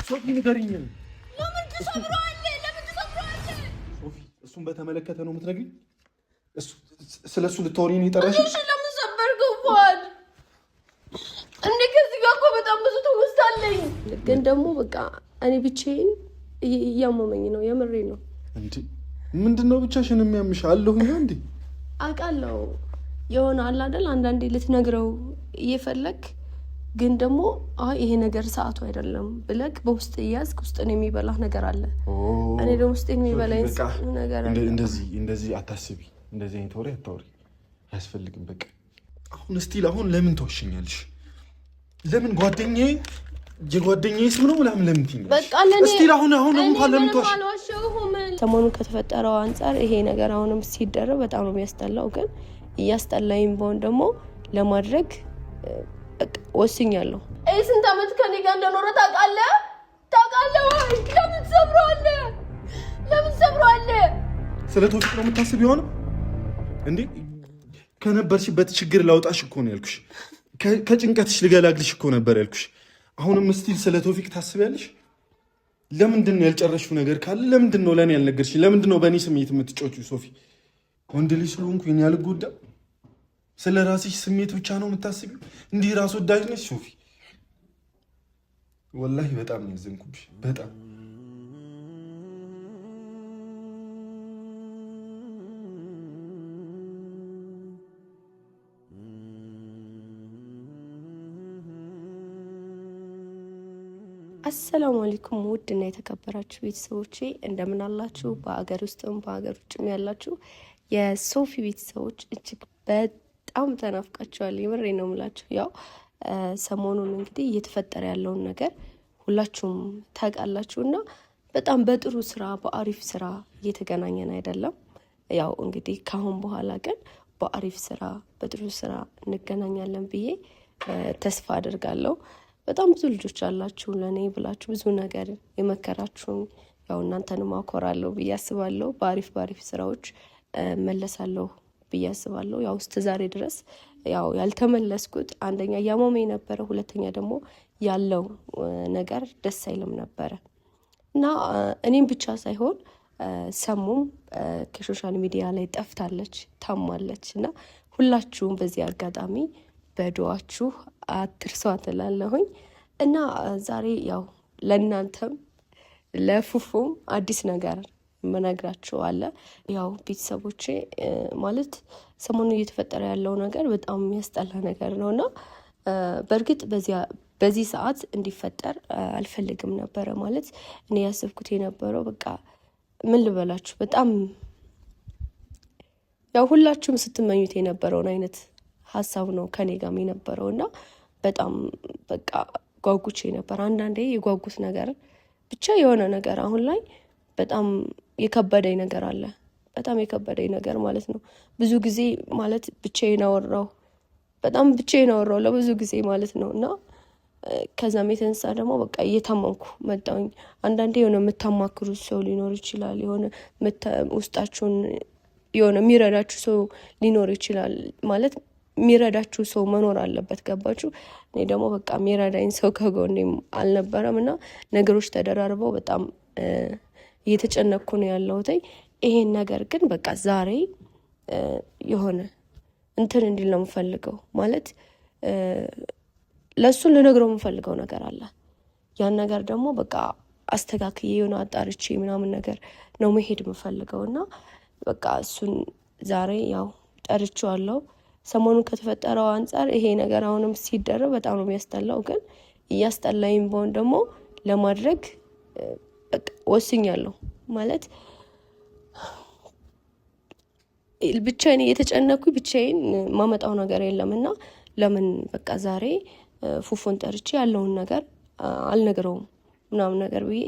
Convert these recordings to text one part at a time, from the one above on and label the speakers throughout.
Speaker 1: ሶፊ ንገሪኝ።
Speaker 2: ለምን ትሰብረዋለህ?
Speaker 1: ሶፊ እሱን በተመለከተ ነው የምትነግሪኝ? ስለሱ ልታወሪኝ የጠራሽኝ?
Speaker 2: ለምን ሰበርከው? ፏል እንዴ ከዚህ ጋር እኮ በጣም ብዙ ትውስታ አለኝ። ግን ደግሞ በቃ እኔ ብቻዬን እያመመኝ ነው። የምሬ ነው።
Speaker 1: እንዴ ምንድነው ብቻሽን የሚያምሽ? አለሁኝ እንዴ
Speaker 2: አውቃለሁ። የሆነ አለ አይደል አንዳንዴ ልትነግረው እየፈለክ ግን ደግሞ ይሄ ነገር ሰዓቱ አይደለም ብለክ በውስጥ እያዝክ ውስጥን የሚበላህ ነገር አለ። እኔ ደግሞ ውስጥን የሚበላኝ ነገር አለ።
Speaker 1: እንደዚህ አታስቢ። እንደዚህ አይነት ወሬ አታውሪ። አያስፈልግም። በቃ አሁን ለምን ተወሽኛለሽ? ለምን የጓደኛዬ ስም ነው ለምን ትይኛለሽ?
Speaker 2: በቃ ለኔ
Speaker 1: አሁን እንኳን ለምን ተወሽ?
Speaker 2: ሰሞኑን ከተፈጠረው አንፃር ይሄ ነገር አሁንም ሲደረግ በጣም ነው የሚያስጠላው። ግን እያስጠላይም በሆን ደግሞ ለማድረግ ወስኛለሁ። ስንት ዓመት ከኔ ጋር እንደኖረ ታውቃለህ ወይ? ለምን ሰብረዋለህ?
Speaker 1: ስለ ቶፊቅ ነው የምታስብ ይሆን እንዴ? ከነበርሽበት ችግር ላውጣሽ እኮ ነው ያልኩሽ። ከጭንቀትሽ ልገላግልሽ እኮ ነበር ያልኩሽ። አሁንም ስቲል ስለ ቶፊቅ ታስቢያለሽ? ለምንድን ነው ያልጨረሽው ነገር ካለ ለምንድን ነው ለኔ ያልነገርሽ? ለምንድን ነው በእኔ ስሜት የምትጮቺው? ሶፊ ወንድ ልጅ ስለሆንኩኝ ያልጎዳም? ስለ ራስሽ ስሜት ብቻ ነው የምታስቢው? እንዲህ ራስ ወዳጅ ነሽ ሶፊ? ወላሂ በጣም ነው ያዘንኩብሽ። በጣም
Speaker 2: አሰላሙ አለይኩም ውድና የተከበራችሁ ቤተሰቦቼ እንደምን አላችሁ? በአገር ውስጥም በአገር ውጭም ያላችሁ የሶፊ ቤተሰቦች እጅግ በጣም ተናፍቃችኋል። የምሬ ነው የምላችሁ። ያው ሰሞኑን እንግዲህ እየተፈጠረ ያለውን ነገር ሁላችሁም ታውቃላችሁና በጣም በጥሩ ስራ በአሪፍ ስራ እየተገናኘን አይደለም። ያው እንግዲህ ካሁን በኋላ ግን በአሪፍ ስራ በጥሩ ስራ እንገናኛለን ብዬ ተስፋ አድርጋለሁ። በጣም ብዙ ልጆች አላችሁ ለኔ ብላችሁ ብዙ ነገር የመከራችሁኝ፣ ያው እናንተንም አኮራለሁ ብዬ አስባለሁ። በአሪፍ ስራዎች መለሳለሁ ብዬ አስባለሁ። ያው እስከ ዛሬ ድረስ ያው ያልተመለስኩት አንደኛ ያመመኝ ነበረ፣ ሁለተኛ ደግሞ ያለው ነገር ደስ አይልም ነበረ እና እኔም ብቻ ሳይሆን ሰሙም ከሶሻል ሚዲያ ላይ ጠፍታለች፣ ታማለች እና ሁላችሁም በዚህ አጋጣሚ በዱዓችሁ አትርሷት እላለሁኝ እና ዛሬ ያው ለእናንተም ለፉፉም አዲስ ነገር መነግራችሁ አለ። ያው ቤተሰቦቼ ማለት ሰሞኑን እየተፈጠረ ያለው ነገር በጣም የሚያስጠላ ነገር ነውና በእርግጥ በዚህ ሰዓት እንዲፈጠር አልፈልግም ነበረ። ማለት እኔ ያሰብኩት የነበረው በቃ ምን ልበላችሁ በጣም ያው ሁላችሁም ስትመኙት የነበረውን አይነት ሀሳብ ነው ከኔ ጋር የነበረውና በጣም በቃ ጓጉቼ ነበር። አንዳንዴ የጓጉት ነገር ብቻ የሆነ ነገር አሁን ላይ በጣም የከበደኝ ነገር አለ። በጣም የከበደኝ ነገር ማለት ነው ብዙ ጊዜ ማለት ብቻዬን አወራሁ ለብዙ ጊዜ ማለት ነው እና ከዛም የተነሳ ደግሞ በቃ እየታመምኩ መጣሁኝ። አንዳንዴ የሆነ የምታማክሩት ሰው ሊኖር ይችላል፣ የሆነ ውስጣችሁን የሆነ የሚረዳችሁ ሰው ሊኖር ይችላል። ማለት የሚረዳችሁ ሰው መኖር አለበት። ገባችሁ? እኔ ደግሞ በቃ የሚረዳኝ ሰው ከጎኔም አልነበረም እና ነገሮች ተደራርበው በጣም እየተጨነቅኩ ነው ያለሁት። ይሄን ነገር ግን በቃ ዛሬ የሆነ እንትን እንዲል ነው የምፈልገው። ማለት ለእሱን ልነግረው የምፈልገው ነገር አለ። ያን ነገር ደግሞ በቃ አስተካክዬ የሆነ አጣርቼ ምናምን ነገር ነው መሄድ የምፈልገው እና በቃ እሱን ዛሬ ያው ጠርቼዋለሁ። ሰሞኑን ከተፈጠረው አንፃር ይሄ ነገር አሁንም ሲደረግ በጣም ነው የሚያስጠላው። ግን እያስጠላይም በሆን ደግሞ ለማድረግ ወስኛለሁ። ማለት ብቻዬን እየተጨነኩኝ ብቻዬን ማመጣው ነገር የለምና ለምን በቃ ዛሬ ፉፉን ጠርቼ ያለውን ነገር አልነግረውም ምናምን ነገር ብዬ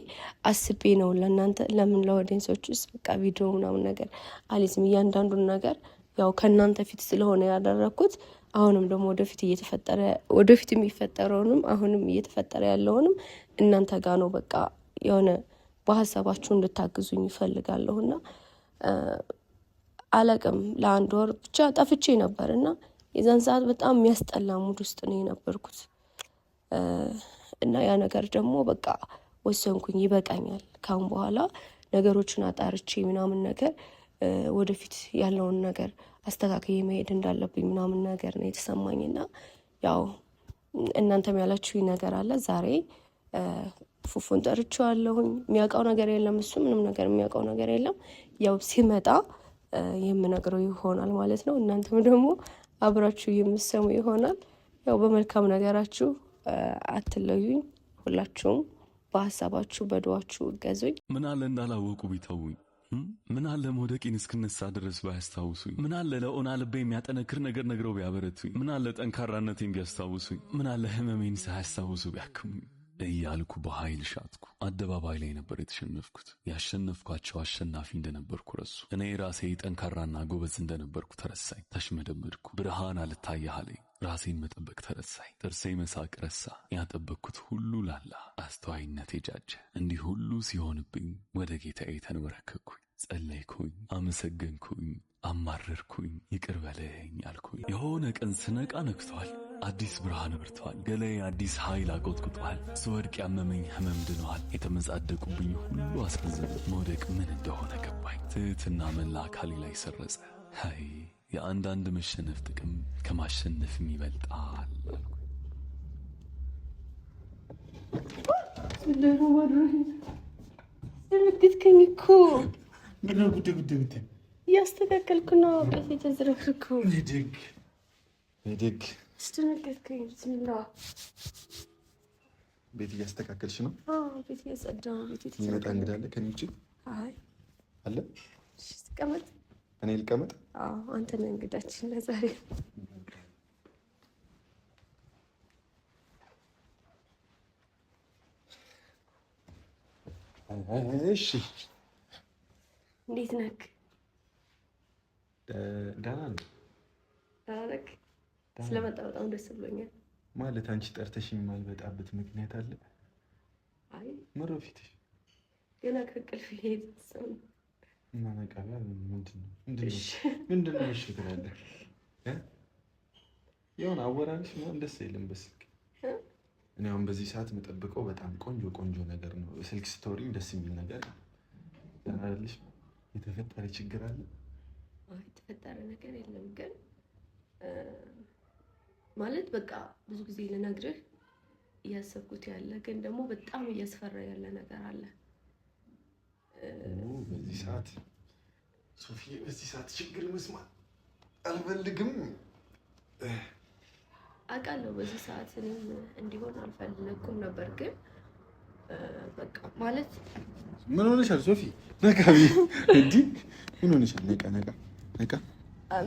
Speaker 2: አስቤ ነው ለእናንተ ለምን ለኦዲየንሶች ውስጥ በቃ ቪዲዮ ምናምን ነገር አሊዝም እያንዳንዱን ነገር ያው ከእናንተ ፊት ስለሆነ ያደረኩት አሁንም ደግሞ ወደፊት የሚፈጠረውንም አሁንም እየተፈጠረ ያለውንም እናንተ ጋር ነው በቃ የሆነ በሐሳባችሁ እንድታግዙኝ ይፈልጋለሁና አለቅም ለአንድ ወር ብቻ ጠፍቼ ነበርና የዛን ሰዓት በጣም የሚያስጠላ ሙድ ውስጥ ነው የነበርኩት እና ያ ነገር ደግሞ በቃ ወሰንኩኝ። ይበቃኛል። ካሁን በኋላ ነገሮችን አጣርቼ ምናምን ነገር ወደፊት ያለውን ነገር አስተካክዬ መሄድ እንዳለብኝ ምናምን ነገር ነው የተሰማኝና ያው እናንተም ያላችሁኝ ነገር አለ። ዛሬ ፉፉን ጠርቼዋለሁኝ። የሚያውቀው ነገር የለም እሱ ምንም ነገር የሚያውቀው ነገር የለም። ያው ሲመጣ የምነግረው ይሆናል ማለት ነው። እናንተም ደግሞ አብራችሁ የምሰሙ ይሆናል። ያው በመልካም ነገራችሁ አትለዩኝ። ሁላችሁም በሀሳባችሁ በዱዓችሁ እገዙኝ።
Speaker 3: ምን አለ እንዳላወቁ ቢተውኝ፣ ምን አለ መውደቄን እስክነሳ ድረስ ባያስታውሱኝ፣ ምን አለ ለኦና ልቤ የሚያጠነክር ነገር ነግረው ቢያበረቱኝ፣ ምን አለ ጠንካራነቴን ቢያስታውሱኝ፣ ምን አለ ህመሜን ሳያስታውሱ ቢያክሙኝ እያልኩ በኃይል ሻትኩ። አደባባይ ላይ ነበር የተሸነፍኩት። ያሸነፍኳቸው አሸናፊ እንደነበርኩ ረሱ። እኔ ራሴ ጠንካራና ጎበዝ እንደነበርኩ ተረሳኝ። ተሽመደመድኩ። ብርሃን አልታየህ አለኝ። ራሴን መጠበቅ ተረሳኝ። ጥርሴ መሳቅ ረሳ። ያጠበቅኩት ሁሉ ላላ። አስተዋይነቴ ጃጀ። እንዲህ ሁሉ ሲሆንብኝ ወደ ጌታዬ ተንበረከኩኝ፣ ጸለይኩኝ፣ አመሰገንኩኝ፣ አማረርኩኝ፣ ይቅር በለኝ አልኩኝ። የሆነ ቀን ስነቃ ነግቷል። አዲስ ብርሃን በርቷል። ገላዬ አዲስ ኃይል አቆጥቁጧል። ስወድቅ ያመመኝ ህመም ድነዋል። የተመጻደቁብኝ ሁሉ አስረዘመ። መውደቅ ምን እንደሆነ ገባኝ። ትህትና መላ አካሌ ላይ ሰረጸ። ሃይ የአንዳንድ መሸነፍ ጥቅም ከማሸነፍም ይበልጣል አልኩኝ።
Speaker 2: ደነገጥከኝ እኮ።
Speaker 1: ምነው ጉድ
Speaker 2: እያስተካከልኩ ነው። ቤት የተዝረክርኩ
Speaker 1: ደግ
Speaker 2: አስደነገጥከኝ። ብስሚላ
Speaker 1: ቤት እያስተካከልሽ ነው?
Speaker 2: ቤት እያጸዳ ነው። ቤት
Speaker 1: የሚመጣ እንግዳ አለ ከኔ ውጭ?
Speaker 2: አይ
Speaker 1: አለ።
Speaker 2: እሺ ተቀመጥ።
Speaker 1: እኔ ልቀመጥ?
Speaker 2: አንተ ነህ እንግዳችን ለዛሬ።
Speaker 1: እሺ
Speaker 2: እንዴት ነህ?
Speaker 1: ደህና ነኝ።
Speaker 2: ስለመጣ በጣም ደስ ብሎኛል።
Speaker 1: ማለት አንቺ ጠርተሽኝ የማልመጣበት ምክንያት አለ?
Speaker 2: አይ
Speaker 1: ምሮ ፊትሽ
Speaker 2: ገና ከእንቅልፍ እየተነሳሁ ነው።
Speaker 1: እና ነቃላ ምንድን ነው እሺ ትላለህ? የሆነ አወራርሽ ምናምን ደስ አይልም በስልክ። እኔ አሁን በዚህ ሰዓት የምጠብቀው በጣም ቆንጆ ነገር ነው። ስልክ ስቶሪም ደስ የሚል ነገር ደህና አይደለሽ? የተፈጠረ ችግር አለ?
Speaker 2: አይ የተፈጠረ ነገር የለም ግን ማለት በቃ ብዙ ጊዜ ልነግርህ እያሰብኩት ያለ ግን ደግሞ በጣም እያስፈራ ያለ ነገር አለ።
Speaker 1: በዚህ ሰዓት ሶፊ፣ በዚህ ሰዓት ችግር መስማት አልፈልግም።
Speaker 2: አውቃለሁ በዚህ ሰዓት እኔም እንዲሆን አልፈለኩም ነበር ግን በቃ ማለት
Speaker 1: ምን ሆነሻል ሶፊ? ነቃቢ እንዴ ምን ሆነሻል? ነቃ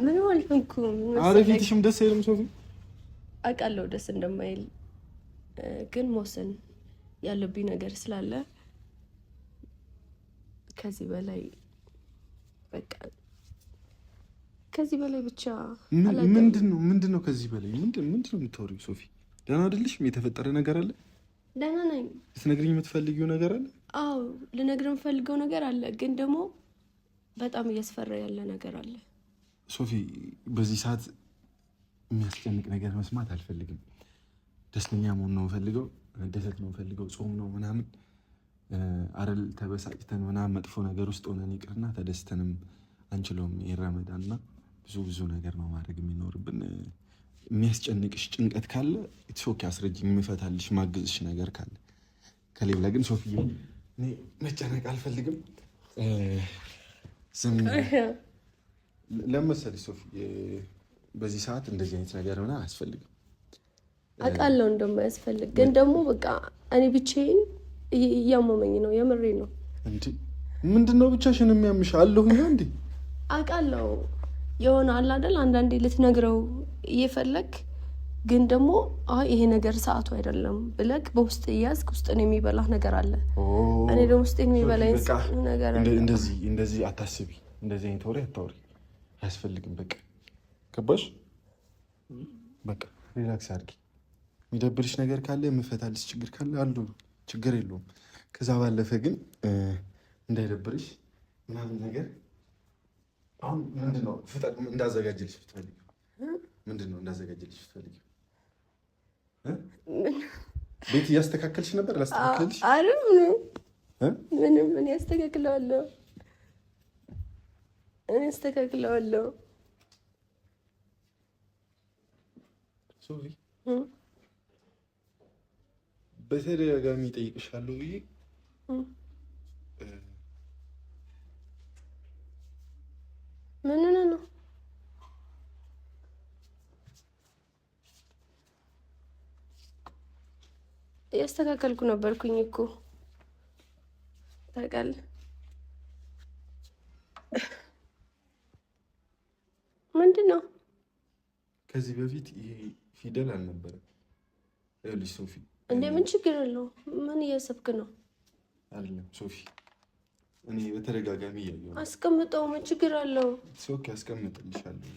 Speaker 2: ምን አልሆንኩም።
Speaker 1: ኧረ ፊትሽም ደስ አይልም ሶፊ።
Speaker 2: አውቃለሁ ደስ እንደማይል ግን መወሰን ያለብኝ ነገር ስላለ ከዚህ በላይ በቃ ከዚህ በላይ ብቻ ምንድነው ከዚህ በላይ ምንድነው የምታወሪው ሶፊ? ደህና አይደለሽም? የተፈጠረ ነገር አለ? ደህና ነኝ።
Speaker 1: ልትነግሪኝ የምትፈልጊው ነገር አለ?
Speaker 2: አዎ ልነግርህ የምፈልገው ነገር አለ ግን ደግሞ በጣም እያስፈራ ያለ ነገር አለ።
Speaker 1: ሶፊ በዚህ ሰዓት የሚያስጨንቅ ነገር መስማት አልፈልግም። ደስተኛ መሆን ነው የምፈልገው፣ መደሰት ነው የምፈልገው። ጾም ነው ምናምን አረል ተበሳጭተን ምናምን መጥፎ ነገር ውስጥ ሆነን ይቅርና ተደስተንም አንችለውም። የረመዳንና ብዙ ነገር ነው ማድረግ የሚኖርብን። የሚያስጨንቅሽ ጭንቀት ካለ ኢትስ ኦኬ አስረጅኝ፣ የምፈታልሽ ማግዝሽ ነገር ካለ። ከሌላ ግን ሶፊዬ እኔ መጨነቅ አልፈልግም። ዝም ለመሰለሽ ሶፊ በዚህ ሰዓት እንደዚህ አይነት ነገር ሆነ አያስፈልግም።
Speaker 2: አውቃለሁ እንደማያስፈልግ ግን ደግሞ በቃ እኔ ብቻዬን እያመመኝ ነው። የምሬ ነው።
Speaker 1: እንዴ ምንድነው ብቻሽን የሚያምሽ? አለሁኛ እንዴ
Speaker 2: አውቃለሁ የሆነ አለ አይደል አንዳንዴ ልትነግረው እየፈለግ ግን ደግሞ ይሄ ነገር ሰዓቱ አይደለም ብለክ በውስጥ እያዝክ ውስጥን የሚበላህ ነገር አለ። እኔ ደግሞ ውስጥን የሚበላኝ ነገር አለ።
Speaker 1: እንደዚህ አታስቢ። እንደዚህ አይነት ወሬ አታውሪ። አያስፈልግም። በቃ ገባሽ? በቃ ሪላክስ አድርጊ። የሚደብርሽ ነገር ካለ የምፈታልሽ ችግር ካለ አሉ፣ ችግር የለውም። ከዛ ባለፈ ግን እንዳይደብርሽ ምናምን ነገር አሁን ምንድነው እንዳዘጋጅልሽ ብትፈልጊው? ምንድነው እንዳዘጋጅልሽ ብትፈልጊው? ቤት እያስተካከልሽ ነበር? ላስተካከልሽ
Speaker 2: ምንም እኔ አስተካክለዋለሁ።
Speaker 1: ሶፊ በተደጋጋሚ እጠይቅሻለሁ ብዬ
Speaker 2: ምን ነው ያስተካከልኩ ነበርኩኝ እኮ ታውቃለህ። ምንድን ነው
Speaker 1: ከዚህ በፊት ይሄ ፊደል አልነበረም። ይኸውልሽ ሶፊ
Speaker 2: እንዴ ምን ችግር አለው? ምን እያሰብክ ነው?
Speaker 1: አይደለም ሶፊ እኔ በተደጋጋሚ እያየሁ
Speaker 2: አስቀምጠው። ምን ችግር አለው?
Speaker 1: ሶኪ አስቀምጥልሻለሁ፣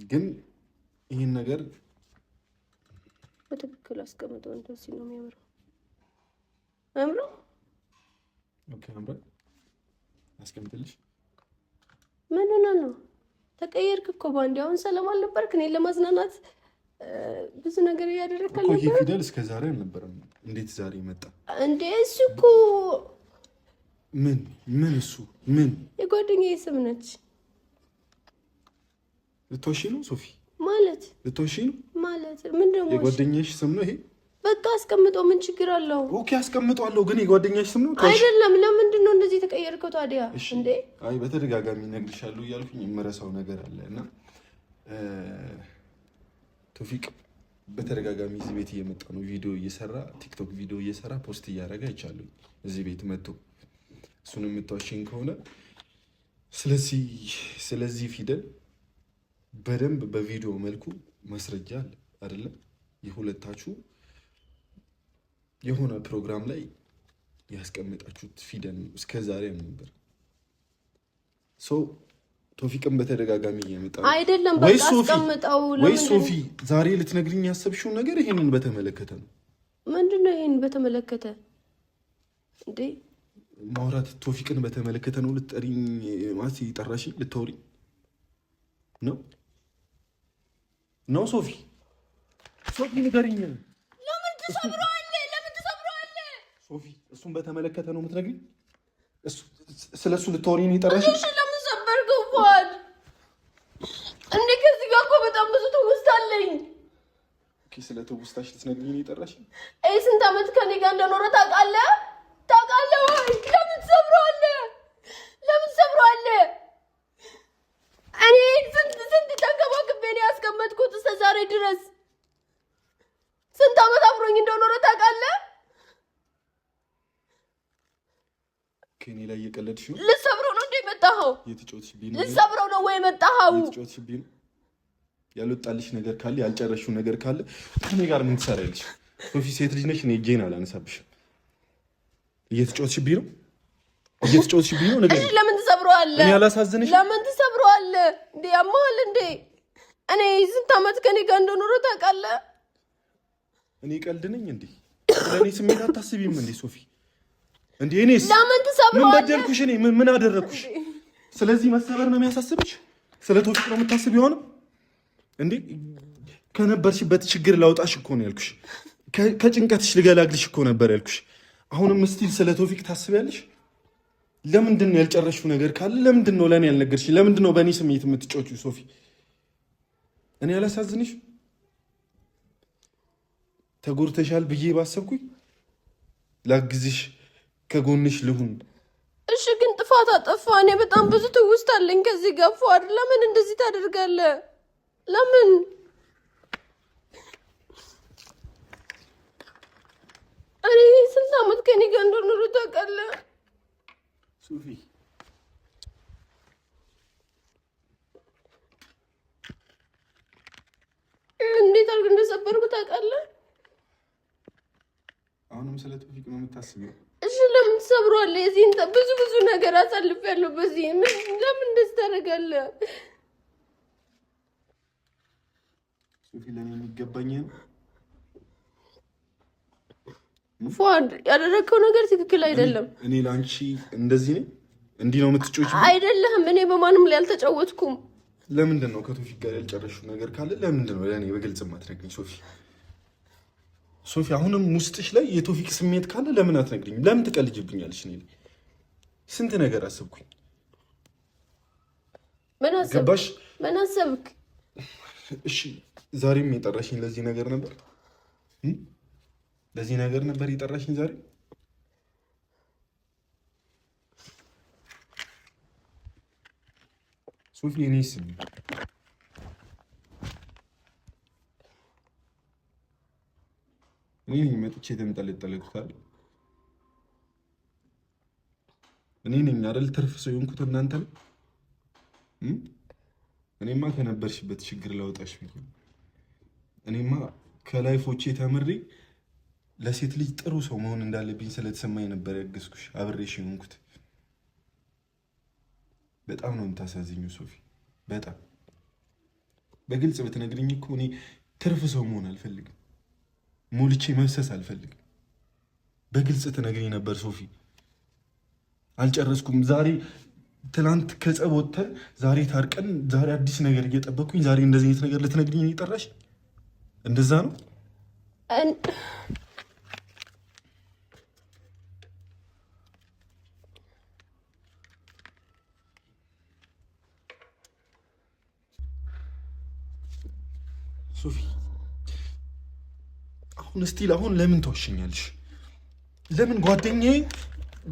Speaker 1: ግን ይህን ነገር
Speaker 2: በትክክል አስቀምጠው። እንደዚህ ነው የሚያምረው። አምረው
Speaker 1: ኦኬ፣ አምረው አስቀምጥልሽ።
Speaker 2: ምን ሆነ ነው? ተቀየርክ እኮ ባንዴ። አሁን ሰላም አልነበርክ? እኔን ለማዝናናት ብዙ ነገር እያደረግክ ነበር።
Speaker 1: ይሄ ፊደል እስከ ዛሬ አልነበረም። እንዴት ዛሬ መጣ
Speaker 2: እንዴ? እሱ እኮ
Speaker 1: ምን እሱ ምን
Speaker 2: የጓደኛዬ ስም ነች።
Speaker 1: ልትወሺ ነው ሶፊ?
Speaker 2: ማለት
Speaker 1: ልትወሺ ነው
Speaker 2: ማለት ምንድን ነው?
Speaker 1: የጓደኛሽ ስም ነው ይሄ?
Speaker 2: በቃ አስቀምጠው። ምን ችግር አለው?
Speaker 1: ኦኬ አስቀምጠዋለሁ፣ ግን የጓደኛሽ ስም ነው
Speaker 2: አይደለም። ለምንድን ነው እንደዚህ ተቀየርከው ታዲያ? እንዴ
Speaker 1: አይ በተደጋጋሚ እነግርሻለሁ እያልኩኝ የምረሳው ነገር አለ እና ቶፊቅ በተደጋጋሚ እዚህ ቤት እየመጣ ነው፣ ቪዲዮ እየሰራ ቲክቶክ ቪዲዮ እየሰራ ፖስት እያደረገ አይቻለሁ እዚህ ቤት መጥቶ። እሱንም የምትዋሽኝ ከሆነ ስለዚህ ፊደል በደንብ በቪዲዮ መልኩ ማስረጃ አለ አይደለም? የሁለታችሁ የሆነ ፕሮግራም ላይ ያስቀመጣችሁት ፊደል ነው። እስከ ዛሬ ነበር ሰው ቶፊቅን በተደጋጋሚ እየመጣ
Speaker 2: አይደለም። በቃ አስቀምጠው።
Speaker 1: ወይ ሶፊ ዛሬ ልትነግሪኝ ያሰብሽው ነገር ይሄንን በተመለከተ ነው?
Speaker 2: ምንድነው? ይሄን በተመለከተ እንዴ
Speaker 1: ማውራት ቶፊቅን በተመለከተ ነው ልትጠሪኝ ማለት ይጠራሽኝ ልታወሪኝ ነው ሶፊ ንገሪኝ።
Speaker 2: ለምን ትሰብረዋለህ?
Speaker 1: ሶፊ እሱን በተመለከተ ነው የምትነግሪኝ? ስለሱ ልታወሪኝ የጠራሽኝ?
Speaker 2: እሺ ለምን ሰበርከው? ፏል እንዴ ከዚህ ጋር እኮ በጣም ብዙ ትውስታ አለኝ።
Speaker 1: ስለ ትውስታሽ ልትነግሪኝ የጠራሽኝ?
Speaker 2: ስንት ዓመት ከኔ ጋር እንደኖረ ታውቃለህ ወይ? ለምን ትሰብረዋለህ? እኔ ስንት ተንከባክቤ ነው ያስቀመጥኩት እስከ ዛሬ ድረስ። ስንት ዓመት አብሮኝ እንደኖረ ታውቃለህ?
Speaker 1: ከኔ ላይ እየቀለድሽ ነው?
Speaker 2: ልትሰብረው ነው እንዴ የመጣኸው?
Speaker 1: እየተጫወትሽብኝ ነው?
Speaker 2: ልትሰብረው ነው ወይ የመጣኸው?
Speaker 1: እየተጫወትሽብኝ ነው? ያልወጣልሽ ነገር ካለ ያልጨረሽው ነገር ካለ ከኔ ጋር ምን ትሰሪያለሽ? ሶፊ ሴት ልጅ ነሽ፣ እኔ እጄን አላነሳብሽም። እየተጫወትሽብኝ ነው? ነገር
Speaker 2: እሺ ለምን ትሰብረዋለህ?
Speaker 1: እኔ አላሳዝንሽ?
Speaker 2: ለምን ትሰብረዋለህ እንዴ? ያማል እንዴ? እኔ ስንት ዓመት ከኔ ጋር እንደኖረ ታውቃለህ?
Speaker 1: እኔ ቀልድ ነኝ እንዴ? ለኔ ስሜት አታስቢም እንዴ ሶፊ? እንዴ እኔስ
Speaker 2: ለምን ትሰብረዋለህ?
Speaker 1: ምን በደልኩሽ? እኔ ምን አደረኩሽ? ስለዚህ መሰበር ነው የሚያሳስብሽ? ስለ ቶፊቅ ነው የምታስቢው? ሆነ እንዴ ከነበርሽበት ችግር ላውጣሽ እኮ ነው ያልኩሽ። ከጭንቀትሽ ልገላግልሽ እኮ ነበር ያልኩሽ። አሁንም ስቲል ስለ ቶፊቅ ታስቢያለሽ? ለምንድን ነው ያልጨረሽው ነገር ካለ ለምንድን ነው ለኔ ያልነገርሽ? ለምንድን ነው በእኔ ስሜት የምትጮቺው ሶፊ? እኔ አላሳዝንሽ? ተጎድተሻል ብዬ ባሰብኩኝ ላግዝሽ፣ ከጎንሽ ልሁን።
Speaker 2: እሺ ግን ጥፋት አጠፋ። እኔ በጣም ብዙ ትውስታ አለኝ ከዚህ ጋር ፏድ። ለምን እንደዚህ ታደርጋለህ? ለምን እኔ ስንት ዓመት ከኔ ጋር እንደኖረ ታውቃለህ
Speaker 1: ሶፊ?
Speaker 2: እንዴት አድርገህ እንደሰበርኩ ታውቃለህ?
Speaker 1: አሁንም ስለ ቶፊቅ ነው የምታስቢው?
Speaker 2: እሺ ለምን ትሰብረዋለህ? የዚህን ብዙ ነገር አሳልፌያለሁ። በዚህ ለምን እንደዚህ ታደርጋለህ?
Speaker 1: ሶፊ ለኔ የሚገባኝ
Speaker 2: ፏድ ያደረግከው ነገር ትክክል አይደለም።
Speaker 1: እኔ ለአንቺ እንደዚህ ነኝ? እንዲህ ነው የምትጮች?
Speaker 2: አይደለህም። እኔ በማንም ላይ አልተጫወትኩም።
Speaker 1: ለምንድን ነው ከቶፊቅ ጋር ያልጨረሽው ነገር ካለ ለምንድን ነው ለእኔ በግልጽ የማትነግሪኝ ሶፊ? ሶፊ አሁንም ውስጥሽ ላይ የቶፊቅ ስሜት ካለ ለምን አትነግሪኝም? ለምን ትቀልጅብኛለሽ? እኔ ስንት ነገር አሰብኩኝ። ገባሽ?
Speaker 2: ምን አሰብክ?
Speaker 1: እሺ ዛሬም የጠራሽኝ ለዚህ ነገር ነበር? ለዚህ ነገር ነበር የጠራሽኝ ዛሬ? ሶፊ እኔ ስም እኔ መጥቼ የተንጠለጠልኩት እኔ ነኝ አይደል? ትርፍ ሰው የሆንኩት እናንተ ነው። እኔማ ከነበርሽበት ችግር ላውጣሽ ብዬ እኔማ ከላይፎቼ ተምሬ ለሴት ልጅ ጥሩ ሰው መሆን እንዳለብኝ ስለተሰማኝ ነበር ያገዝኩሽ፣ አብሬሽ የሆንኩት። በጣም ነው የምታሳዝኙ ሶፊ፣ በጣም በግልጽ ብትነግሪኝ እኮ እኔ ትርፍ ሰው መሆን አልፈልግም፣ ሞልቼ መፍሰስ አልፈልግም። በግልጽ ትነግሪኝ ነበር ሶፊ። አልጨረስኩም። ዛሬ ትላንት ከጸብ ወጥተን ዛሬ ታርቀን ዛሬ አዲስ ነገር እየጠበቅኩኝ ዛሬ እንደዚህ አይነት ነገር ልትነግሪኝ ነው የጠራሽ? እንደዛ ነው? ሶፊ አሁን እስቲል አሁን ለምን ተወሽኛለሽ? ለምን ጓደኛዬ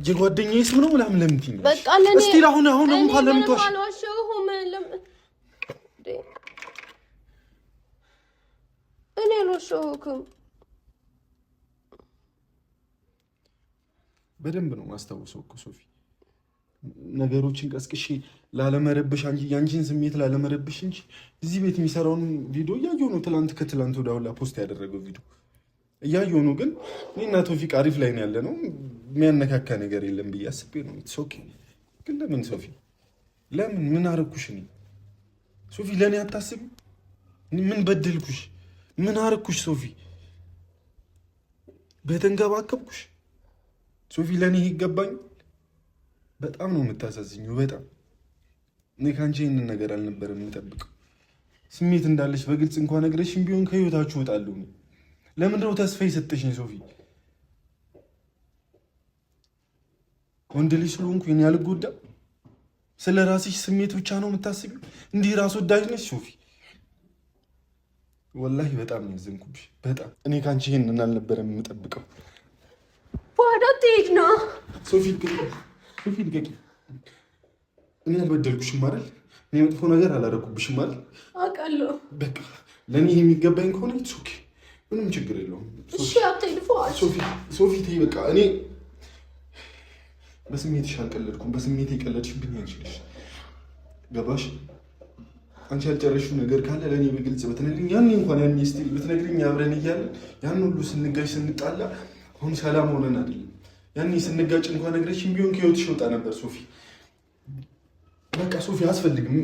Speaker 1: የጓደኛዬ ስም ነው ምናምን ለምን ትይኛለሽ?
Speaker 2: በቃ ለኔ
Speaker 1: እስቲል አሁን እንኳን ለምን ተወሽ? እኔ አልዋሸሁህም። በደንብ ነው ማስታወሰው እኮ ሶፊ። ነገሮችን ቀስቅሼ ላለመረብሽ ያንቺን ስሜት ላለመረብሽ እንጂ እዚህ ቤት የሚሰራውን ቪዲዮ እያየሁ ነው። ከትላንት ወደ አሁን ፖስት ያደረገው ቪዲዮ እያየሁ ነው። ግን እኔና ቶፊቅ አሪፍ ላይ ነው ያለ ነው። የሚያነካካ ነገር የለም ብዬ አስቤ ነው። ኦኬ። ግን ለምን ሶፊ? ለምን? ምን አረኩሽ? እኔ ሶፊ ለእኔ አታስቢ? ምን በደልኩሽ? ምን አረኩሽ ሶፊ? በተንከባከብኩሽ ሶፊ? ለእኔ ይገባኝ? በጣም ነው የምታሳዝኙ። በጣም እኔ ከአንቺ ይህንን ነገር አልነበረም የምጠብቀው። ስሜት እንዳለሽ በግልጽ እንኳን ነግረሽኝ ቢሆን ከህይወታችሁ እወጣለሁ። ለምንድን ነው ተስፋ የሰጠሽኝ ሶፊ? ወንድ ልጅ ስለሆንኩ እኔ አልጎዳም? ስለ ራስሽ ስሜት ብቻ ነው የምታስቢው? እንዲህ ራስ ወዳጅ ነሽ ሶፊ? ወላሂ በጣም ነው ያዘንኩብሽ። በጣም እኔ ከአንቺ ይህንን አልነበረም የምጠብቀው።
Speaker 2: ወደ ትሄድ ነው
Speaker 1: ሶፊ? ሶፊ ልቀቂ። እኔ አልበደልኩሽም አይደል? እኔ መጥፎ ነገር አላደረኩብሽም አይደል?
Speaker 2: አውቃለሁ።
Speaker 1: በቃ ለእኔ የሚገባኝ ከሆነ ኦኬ፣ ምንም ችግር የለውም።
Speaker 2: እሺ አትሄድ
Speaker 1: ሶፊ ተይ በቃ። እኔ በስሜትሽ አልቀለድኩም። በስሜት የቀለድሽብኝ አንቺ ነሽ። ገባሽ? አንቺ ያልጨረሽው ነገር ካለ ለእኔ በግልጽ ብትነግሪኝ፣ ያኔ እንኳን ያኔ ስቲል ብትነግሪኝ አብረን እያለን ያን ሁሉ ስንጋጭ ስንጣላ አሁን ሰላም ሆነን አይደለም። ያኔ ስንጋጭ እንኳን ነግረሽኝ ቢሆን ከህይወትሽ ይወጣ ነበር ሶፊ። በቃ ሶፊ አያስፈልግም።